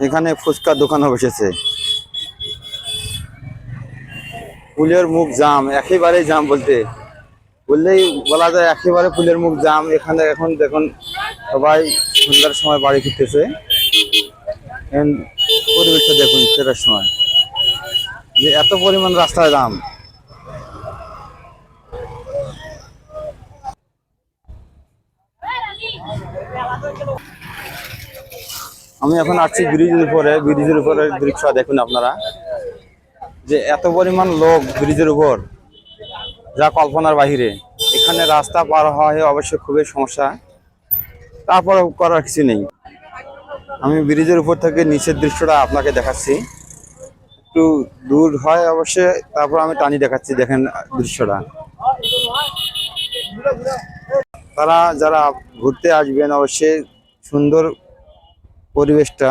এখানে ফুচকার দোকানও বসেছে। ফুলের মুখ জাম, একেবারেই জাম বললেই বলা যায়, একেবারে ফুলের মুখ জাম। এখানে এখন দেখুন সবাই সন্ধ্যার সময় বাড়ি ফিরতেছে। পরিবেশটা দেখুন ফেরার সময় যে এত পরিমাণ রাস্তায় জাম। আমি এখন আসছি ব্রিজের উপরে দৃশ্য দেখুন আপনারা, যে এত পরিমাণ লোক ব্রিজের উপর, যা কল্পনার বাহিরে। এখানে রাস্তা পার হওয়া অবশ্যই খুবই সমস্যা, তারপর করার কিছু নেই। আমি ব্রিজের উপর থেকে নিচের দৃশ্যটা আপনাকে দেখাচ্ছি, একটু দূর হয় অবশ্যই, তারপর আমি টানি দেখাচ্ছি। দেখেন দৃশ্যটা, তারা যারা ঘুরতে আসবেন অবশ্যই সুন্দর পরিবেশটা।